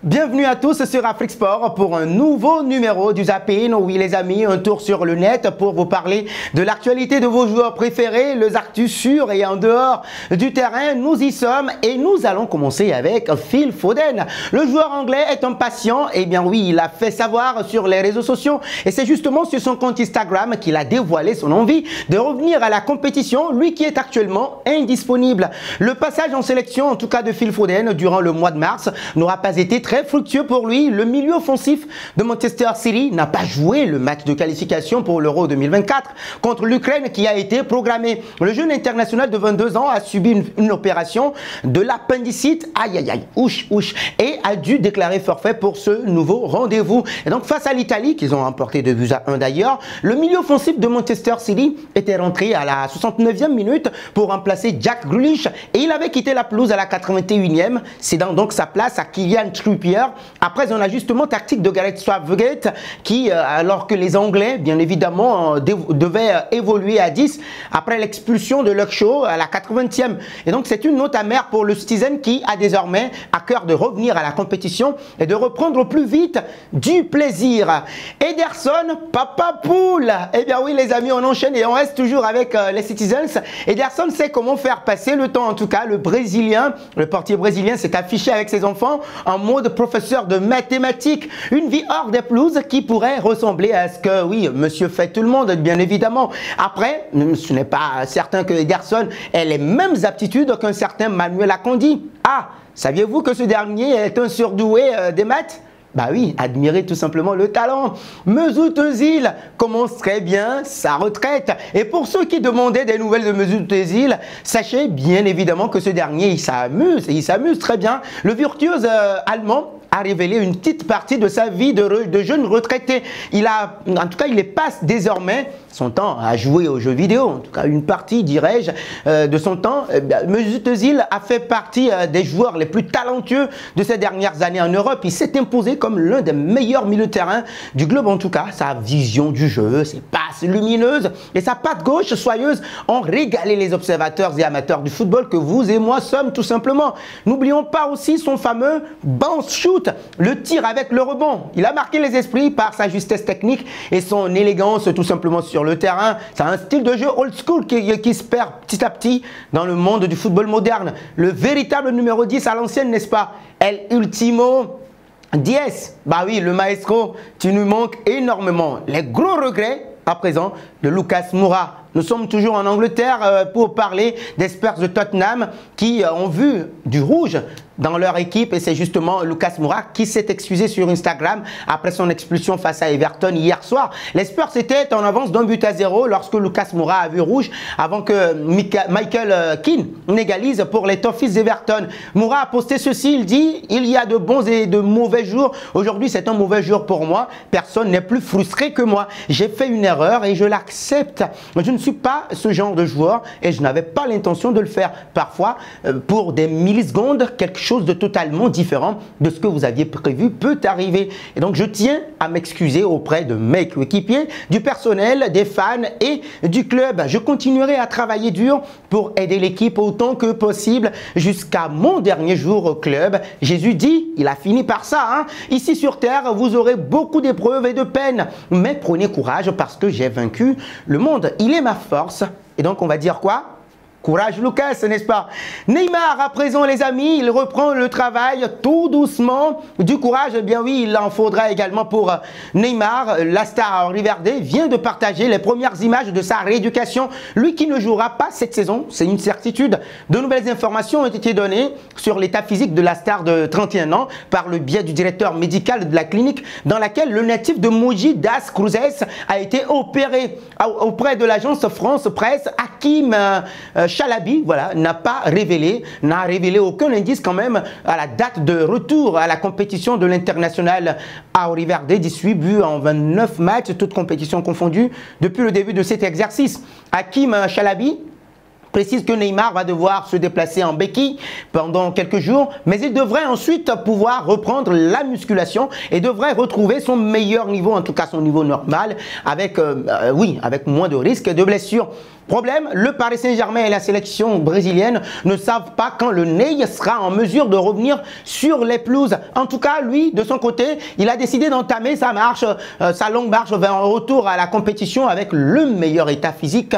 Bienvenue à tous sur Afrique Sport pour un nouveau numéro du Zapping. Oui les amis, un tour sur le net pour vous parler de l'actualité de vos joueurs préférés, les actus sur et en dehors du terrain. Nous y sommes et nous allons commencer avec Phil Foden. Le joueur anglais est un patient, et bien oui, il a fait savoir sur les réseaux sociaux et c'est justement sur son compte Instagram qu'il a dévoilé son envie de revenir à la compétition, lui qui est actuellement indisponible. Le passage en sélection, en tout cas de Phil Foden, durant le mois de mars, n'aura pas été très fructueux pour lui. Le milieu offensif de Manchester City n'a pas joué le match de qualification pour l'Euro 2024 contre l'Ukraine qui a été programmé. Le jeune international de 22 ans a subi une opération de l'appendicite, aïe aïe aïe, ouch ouch, et a dû déclarer forfait pour ce nouveau rendez-vous. Et donc face à l'Italie, qu'ils ont remporté 2-1 d'ailleurs, le milieu offensif de Manchester City était rentré à la 69e minute pour remplacer Jack Grealish et il avait quitté la pelouse à la 81e, cédant donc sa place à Kylian Trippier après un ajustement tactique de Gareth Southgate qui, alors que les Anglais, bien évidemment, devaient évoluer à 10 après l'expulsion de Luke Shaw à la 80e. Et donc, c'est une note amère pour le Citizen qui a désormais à cœur de revenir à la compétition et de reprendre au plus vite du plaisir. Ederson, papa poule. Eh bien oui, les amis, on enchaîne et on reste toujours avec les Citizens. Ederson sait comment faire passer le temps. En tout cas, le portier brésilien s'est affiché avec ses enfants en mode professeur de mathématiques, une vie hors des pelouses qui pourrait ressembler à ce que, oui, monsieur fait tout le monde, bien évidemment. Après, ce n'est pas certain que Ederson ait les mêmes aptitudes qu'un certain Manuel Akanji. Ah, saviez-vous que ce dernier est un surdoué des maths? Bah oui, admirez tout simplement le talent. Mesut Özil commence très bien sa retraite. Et pour ceux qui demandaient des nouvelles de Mesut Özil, sachez bien évidemment que ce dernier, il s'amuse très bien. Le virtuose allemand a révélé une petite partie de sa vie de jeune retraité. En tout cas, il passe désormais son temps à jouer aux jeux vidéo, en tout cas une partie, dirais-je, de son temps. Mesut Özil a fait partie des joueurs les plus talentueux de ces dernières années en Europe. Il s'est imposé comme l'un des meilleurs milieux de terrain du globe, en tout cas. Sa vision du jeu, ses passes lumineuses et sa patte gauche soyeuse ont régalé les observateurs et amateurs du football que vous et moi sommes tout simplement. N'oublions pas aussi son fameux bounce shoot, le tir avec le rebond. Il a marqué les esprits par sa justesse technique et son élégance tout simplement sur le terrain. C'est un style de jeu old school qui se perd petit à petit dans le monde du football moderne. Le véritable numéro 10 à l'ancienne, n'est-ce pas? El Ultimo 10. Bah oui, le maestro, tu nous manques énormément. Les gros regrets à présent de Lucas Moura. Nous sommes toujours en Angleterre pour parler des Spurs de Tottenham qui ont vu du rouge dans leur équipe et c'est justement Lucas Moura qui s'est excusé sur Instagram après son expulsion face à Everton hier soir. Les Spurs étaient en avance d'1-0 lorsque Lucas Moura a vu rouge avant que Michael Keane n'égalise pour les Toffees d'Everton. Moura a posté ceci, il dit « Il y a de bons et de mauvais jours. Aujourd'hui, c'est un mauvais jour pour moi. Personne n'est plus frustré que moi. J'ai fait une erreur et je l'accepte. Je ne suis pas ce genre de joueur et je n'avais pas l'intention de le faire. Parfois, pour des millisecondes, quelque chose de totalement différent de ce que vous aviez prévu peut arriver. Et donc, je tiens à m'excuser auprès de mes coéquipiers, du personnel, des fans et du club. Je continuerai à travailler dur pour aider l'équipe autant que possible jusqu'à mon dernier jour au club. Jésus dit, il a fini par ça. Hein? Ici sur terre, vous aurez beaucoup d'épreuves et de peines. Mais prenez courage parce que j'ai vaincu le monde. Il est ma force. Et donc, on va dire quoi? Courage Lucas, n'est-ce pas? Neymar, à présent les amis, il reprend le travail tout doucement. Du courage, eh bien oui, il en faudra également pour Neymar. La star Henri Verdé vient de partager les premières images de sa rééducation. Lui qui ne jouera pas cette saison, c'est une certitude. De nouvelles informations ont été données sur l'état physique de la star de 31 ans par le biais du directeur médical de la clinique dans laquelle le natif de Mogi das Cruzes a été opéré. Auprès de l'agence France Presse, Hakim Chalabi, voilà, n'a révélé aucun indice quand même à la date de retour à la compétition de l'international Henri Verdé, 18 buts en 29 matchs, toutes compétitions confondues depuis le début de cet exercice. Hakim Chalabi précise que Neymar va devoir se déplacer en béquille pendant quelques jours, mais il devrait ensuite pouvoir reprendre la musculation et devrait retrouver son meilleur niveau, en tout cas son niveau normal, avec, avec moins de risques de blessure. Problème, le Paris Saint-Germain et la sélection brésilienne ne savent pas quand le Ney sera en mesure de revenir sur les pelouses. En tout cas, lui, de son côté, il a décidé d'entamer sa marche, sa longue marche vers un retour à la compétition avec le meilleur état physique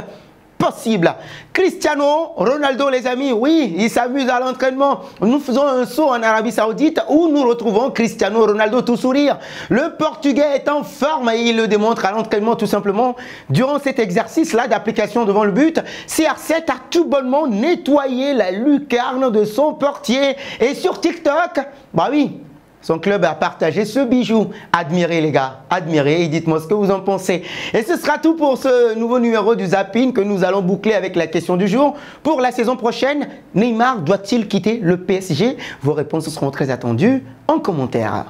possible. Cristiano Ronaldo, les amis, oui, il s'amuse à l'entraînement. Nous faisons un saut en Arabie Saoudite où nous retrouvons Cristiano Ronaldo tout sourire. Le Portugais est en forme et il le démontre à l'entraînement tout simplement. Durant cet exercice-là d'application devant le but, CR7 a tout bonnement nettoyé la lucarne de son portier. Et sur TikTok, bah oui, son club a partagé ce bijou. Admirez les gars, admirez et dites-moi ce que vous en pensez. Et ce sera tout pour ce nouveau numéro du Zapping que nous allons boucler avec la question du jour. Pour la saison prochaine, Neymar doit-il quitter le PSG? Vos réponses seront très attendues en commentaire.